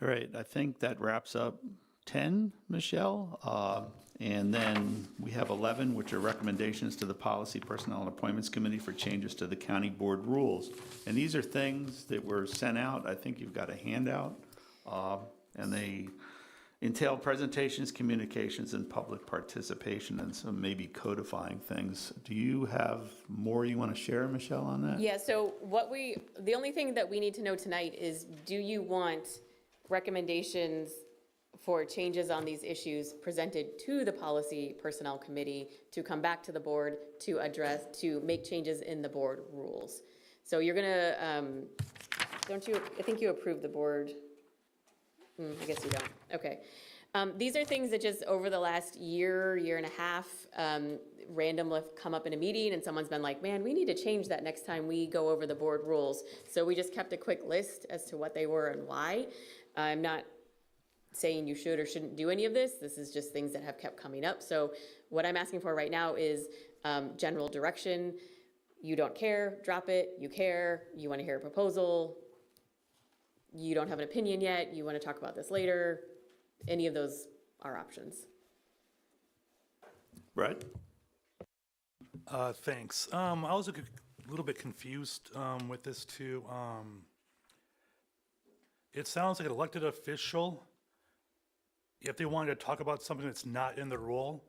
All right, I think that wraps up 10, Michelle. And then we have 11, which are recommendations to the Policy, Personnel, and Appointments Committee for changes to the county board rules. And these are things that were sent out. I think you've got a handout. And they entail presentations, communications, and public participation, and some maybe codifying things. Do you have more you want to share, Michelle, on that? Yeah, so the only thing that we need to know tonight is, do you want recommendations for changes on these issues presented to the Policy Personnel Committee to come back to the board to address, to make changes in the board rules? So you're gonna, don't you, I think you approved the board. I guess you don't, okay. These are things that just over the last year and a half, randomly have come up in a meeting and someone's been like, man, we need to change that next time we go over the board rules. So we just kept a quick list as to what they were and why. I'm not saying you should or shouldn't do any of this. This is just things that have kept coming up. So what I'm asking for right now is general direction. You don't care, drop it. You care, you want to hear a proposal. You don't have an opinion yet, you want to talk about this later. Any of those are options. Brett? Thanks. I was a little bit confused with this too. It sounds like an elected official, if they wanted to talk about something that's not in the rule,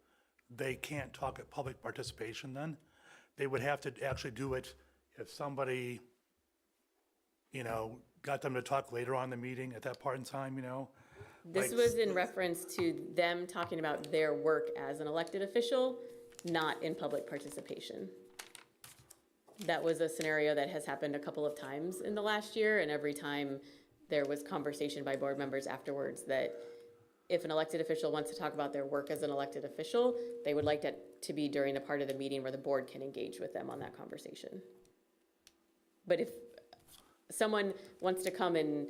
they can't talk at public participation then. They would have to actually do it if somebody, got them to talk later on in the meeting at that part in time, This Like- was in reference to them talking about their work as an elected official, not in public participation. That was a scenario that has happened a couple of times in the last year, and every time there was conversation by board members afterwards that if an elected official wants to talk about their work as an elected official, they would like that to be during the part of the meeting where the board can engage with them on that conversation. But if someone wants to come and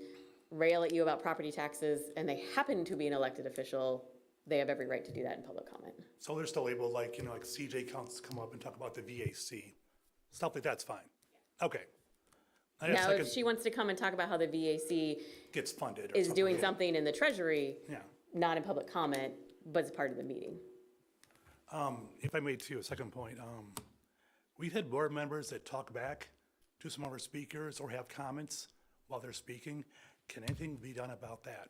rail at you about property taxes and they happen to be an elected official, they have every right to do that in public comment. So they're still able, like CJ counts come up and talk about the VAC. Stuff like that's fine. Okay. Now, if she wants to come and talk about how the VAC Gets funded or is something. doing something in the treasury, Yeah. not in public comment, but it's part of the meeting. If I may too, a second point, we've had board members that talk back to some of our speakers or have comments while they're speaking. Can anything be done about that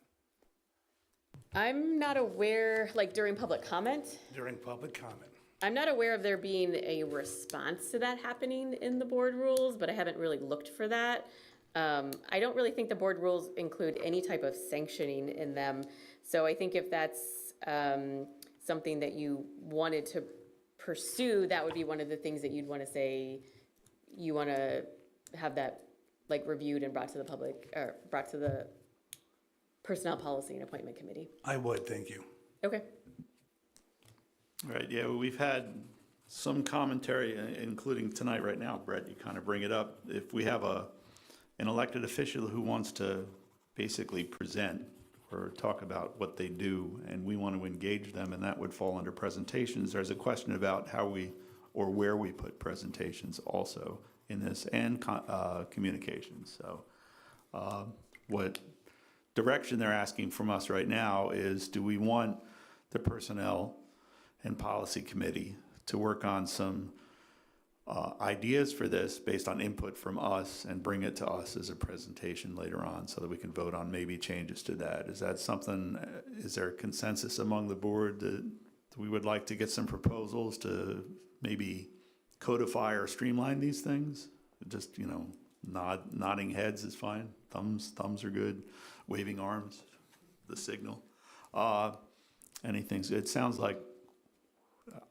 I'm not aware, like during public comment, during public comment? I'm not aware of there being a response to that happening in the board rules, but I haven't really looked for that. I don't really think the board rules include any type of sanctioning in them. So I think if that's something that you wanted to pursue, that would be one of the things that you'd want to say, you want to have that like reviewed and brought to the public, or brought to the Personnel Policy and Appointment Committee. I would, thank you. Okay. All right, yeah, we've had some commentary, including tonight right now, Brett, you kind of bring it up. If we have an elected official who wants to basically present or talk about what they do, and we want to engage them, and that would fall under presentations, there's a question about how we, or where we put presentations also in this, and communications. So what direction they're asking from us right now is, do we want the Personnel and Policy Committee to work on some ideas for this based on input from us and bring it to us as a presentation later on so that we can vote on maybe changes to that? Is that something, is there a consensus among the board that we would like to get some proposals to maybe codify or streamline these things? Just, nodding heads is fine. Thumbs are good. Waving arms, the signal. Anything. It sounds like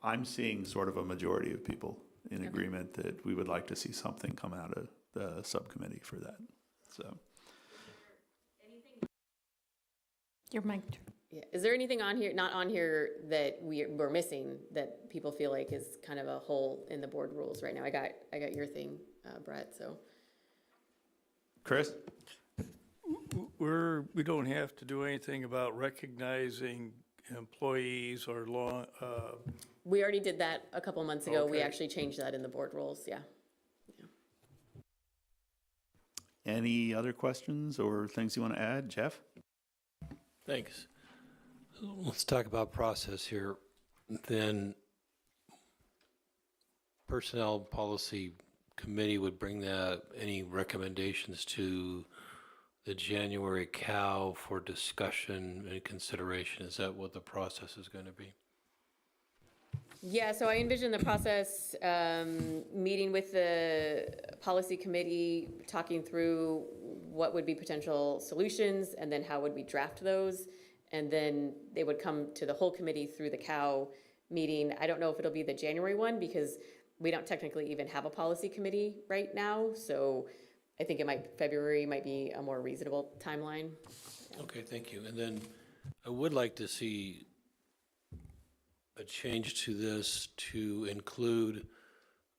I'm seeing sort of a majority of people in agreement that we would like to see something come out of the subcommittee for that. So. Your mic. Yeah. Is there anything on here, not on here, that we're missing that people feel like is kind of a hole in the board rules right now? I got your thing, Brett. So. Chris? We don't have to do anything about recognizing employees or law. We already did that a couple months ago. We Okay. actually changed that in the board rules. Yeah. Any other questions or things you want to add, Jeff? Thanks. Let's talk about process here. Then Personnel Policy Committee would bring any recommendations to the January COW for discussion and consideration. Is that what the process is going to be? Yeah, so I envision the process, meeting with the policy committee, talking through what would be potential solutions, and then how would we draft those? And then they would come to the whole committee through the COW meeting. I don't know if it'll be the January one, because we don't technically even have a policy committee right now. So I think February might be a more reasonable timeline. Okay, thank you. And then I would like to see a change to this to include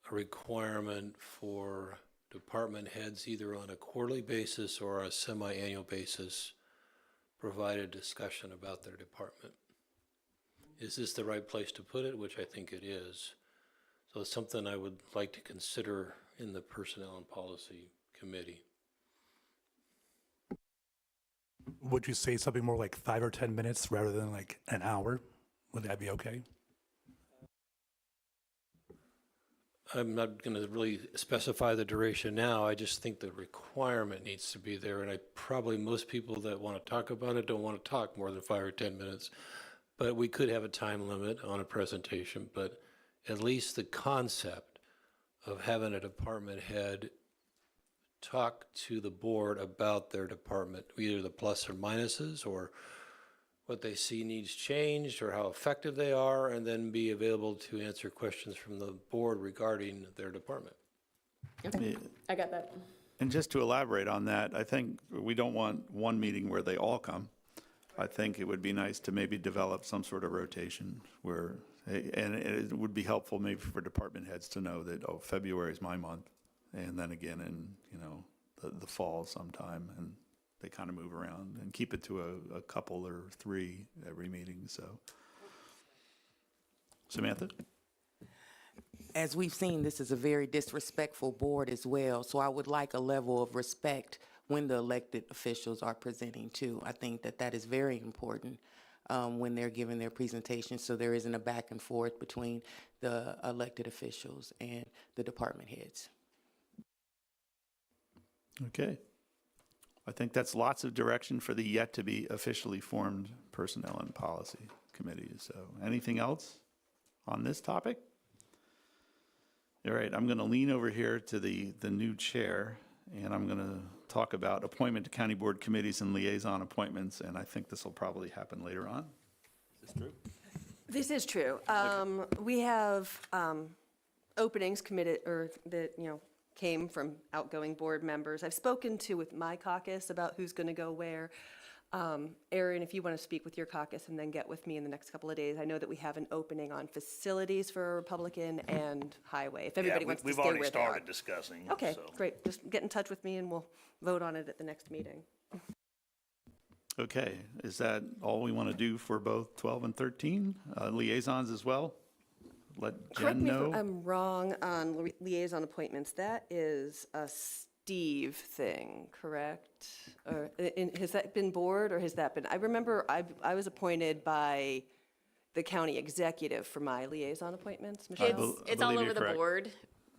a requirement for department heads, either on a quarterly basis or a semi-annual basis, provide a discussion about their department. Is this the right place to put it? Which I think it is. So it's something I would like to consider in the Personnel and Policy Committee. Would you say something more like 5 or 10 minutes rather than like an hour? Would that be okay? I'm not going to really specify the duration now. I just think the requirement needs to be there. And most people that want to talk about it don't want to talk more than 5 or 10 minutes. But we could have a time limit on a presentation. But at least the concept of having a department head talk to the board about their department, either the plus or minuses or what they see needs changed or how effective they are, and then be available to answer questions from the board regarding their department. Okay, I got that. And just to elaborate on that, I think we don't want one meeting where they all come. I think it would be nice to maybe develop some sort of rotation where, and it would be helpful maybe for department heads to know that, oh, February is my month, and then again in, the fall sometime, and they kind of move around and keep it to a couple or 3 every meeting, so. Samantha? As we've seen, this is a very disrespectful board as well, so I would like a level of respect when the elected officials are presenting too. I think that is very important when they're giving their presentation, so there isn't a back and forth between the elected officials and the department heads. Okay. I think that's lots of direction for the yet to be officially formed Personnel and Policy Committee. So anything else on this topic? All right, I'm going to lean over here to the new chair, and I'm going to talk about appointment to county board committees and liaison appointments, and I think this will probably happen later on. Is this true? This is true. We have openings committed, or that, came from outgoing board members. I've spoken with my caucus about who's going to go where. Aaron, if you want to speak with your caucus and then get with me in the next couple of days, I know that we have an opening on facilities for Republican and highway, if everybody wants to stay where they are. We've already started discussing. Okay, so. great. Just get in touch with me and we'll vote on it at the next meeting. Okay, is that all we want to do for both 12 and 13? Liaisons as well? Let Correct Jen me know. if I'm wrong on liaison appointments. That is a Steve thing, correct? Or has that been board or has that been? I remember I was appointed by the county executive for my liaison appointments. Michelle? It's all over the board.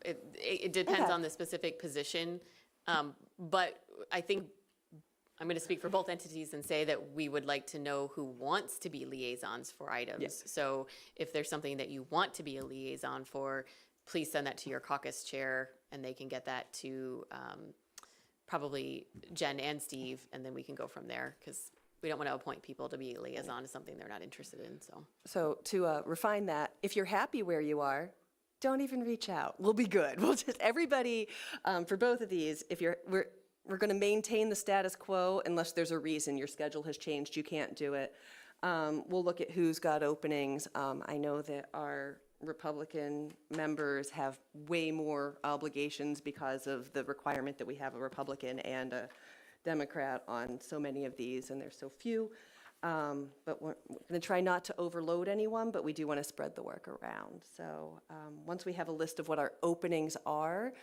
It depends on the specific position. But I think I'm going to speak for both entities and say that we would like to know who wants to be liaisons for items. Yes. So if there's something that you want to be a liaison for, please send that to your caucus chair, and they can get that to probably Jen and Steve, and then we can go from there, because we don't want to appoint people to be a liaison to something they're not interested in. So to refine that, if you're happy where you are, don't even reach out. We'll be good. We'll just, everybody, for both of these, we're going to maintain the status quo unless there's a reason your schedule has changed, you can't do it. We'll look at who's got openings. I know that our Republican members have way more obligations because of the requirement that we have a Republican and a Democrat on so many of these, and there's so few. But we're going to try not to overload anyone, but we do want to spread the work around. So once we have a list of what our openings are,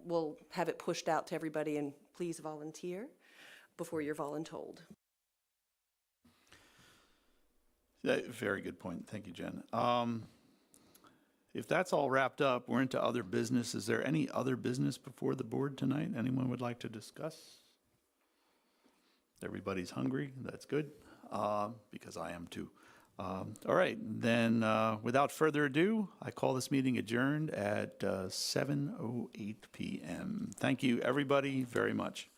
we'll have it pushed out to everybody, and please volunteer before you're voluntold. Very good point. Thank you, Jen. If that's all wrapped up, we're into other business. Is there any other business before the board tonight anyone would like to discuss? Everybody's hungry. That's good, because I am too. All right, then, without further ado, I call this meeting adjourned at 7:08 p.m. Thank you, everybody, very much.